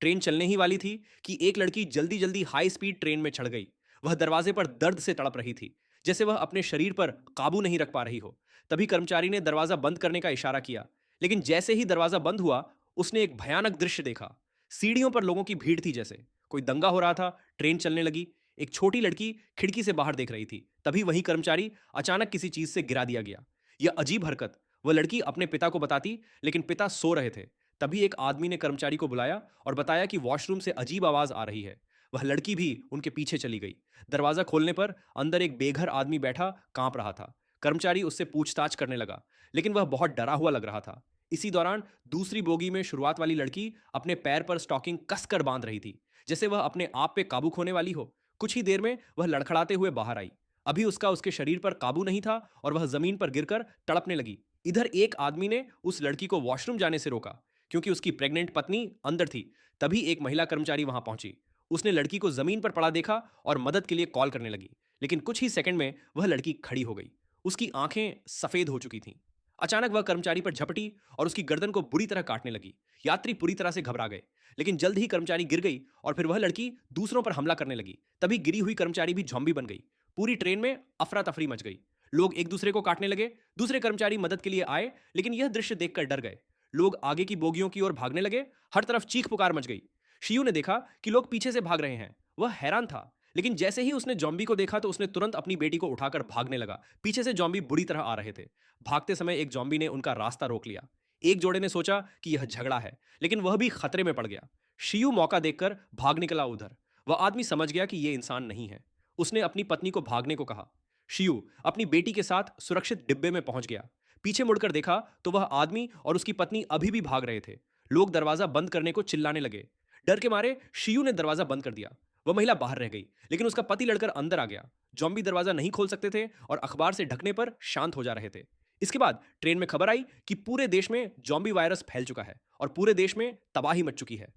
Train चलने ही वाली थी कि एक लड़की जल्दी जल्दी हाई स्पीड ट्रेन में चढ़ गई। वह दरवाजे पर दर्द से तड़प रही थी, जैसे वह अपने शरीर पर काबू नहीं रख पा रही हो। तभी कर्मचारी ने दरवाजा बंद करने का इशारा किया, लेकिन जैसे ही दरवाजा बंद हुआ, उसने एक भयानक दृश्य देखा। सीढ़ियों पर लोगों की भीड़ थी, जैसे कोई दंगा हो रहा था। ट्रेन चलने लगी। एक छोटी लड़की खिड़की से बाहर देख रही थी। तभी वही कर्मचारी अचानक किसी चीज से गिरा दिया गया। यह अजीब हरकत वह लड़की अपने पिता को बताती, लेकिन पिता सो रहे थे। तभी एक आदमी ने कर्मचारी को बुलाया और बताया कि वॉशरूम से अजीब आवाज आ रही है। वह लड़की भी उनके पीछे चली गई। दरवाजा खोलने पर अंदर एक बेघर आदमी बैठा कांप रहा था। कर्मचारी उससे पूछताछ करने लगा, लेकिन वह बहुत डरा हुआ लग रहा था। इसी दौरान दूसरी बोगी में शुरुआत वाली लड़की अपने पैर पर स्टॉकिंग कसकर बांध रही थी, जैसे वह अपने आप पे काबू खोने वाली हो। कुछ ही देर में वह लड़खड़ाते हुए बाहर आई। अभी उसका उसके शरीर पर काबू नहीं था और वह जमीन पर गिरकर तड़पने लगी। इधर एक आदमी ने उस लड़की को वॉशरूम जाने से रोका, क्योंकि उसकी प्रेग्नेंट पत्नी अंदर थी। तभी एक महिला कर्मचारी वहां पहुंची। उसने लड़की को जमीन पर पड़ा देखा और मदद के लिए कॉल करने लगी। लेकिन कुछ ही सेकंड में वह लड़की खड़ी हो गई। उसकी आंखें सफेद हो चुकी थीं। अचानक वह कर्मचारी पर झपटी और उसकी गर्दन को बुरी तरह काटने लगी। यात्री पूरी तरह से घबरा गए, लेकिन जल्द ही कर्मचारी गिर गई और फिर वह लड़की दूसरों पर हमला करने लगी। तभी गिरी हुई कर्मचारी भी ज़ॉम्बी बन गई। पूरी ट्रेन में अफरा तफरी मच गई। लोग एक दूसरे को काटने लगे। दूसरे कर्मचारी मदद के लिए आए, लेकिन यह दृश्य देखकर डर गए। लोग आगे की बोगियों की ओर भागने लगे। हर तरफ चीख पुकार मच गई। शियू ने देखा कि लोग पीछे से भाग रहे हैं। वह हैरान था, लेकिन जैसे ही उसने जॉम्बी को देखा तो उसने तुरंत अपनी बेटी को उठाकर भागने लगा। पीछे से जॉम्बी बुरी तरह आ रहे थे। भागते समय एक जॉम्बी ने उनका रास्ता रोक लिया। एक जोड़े ने सोचा कि यह झगड़ा है, लेकिन वह भी खतरे में पड़ गया। शियू मौका देखकर भाग निकला उधर। वह आदमी समझ गया कि यह इंसान नहीं है। उसने अपनी पत्नी को भागने को कहा। शियू अपनी बेटी के साथ सुरक्षित डिब्बे में पहुंच गया। पीछे मुड़कर देखा तो वह आदमी और उसकी पत्नी अभी भी भाग रहे थे। लोग दरवाजा बंद करने को चिल्लाने लगे। डर के मारे शियू ने दरवाजा बंद कर दिया। वह महिला बाहर रह गई, लेकिन उसका पति लड़कर अंदर आ गया। जॉम्बी दरवाजा नहीं खोल सकते थे और अखबार से ढकने पर शांत हो जा रहे थे। इसके बाद ट्रेन में खबर आई कि पूरे देश में जॉम्बी वायरस फैल चुका है और पूरे देश में तबाही मच चुकी है।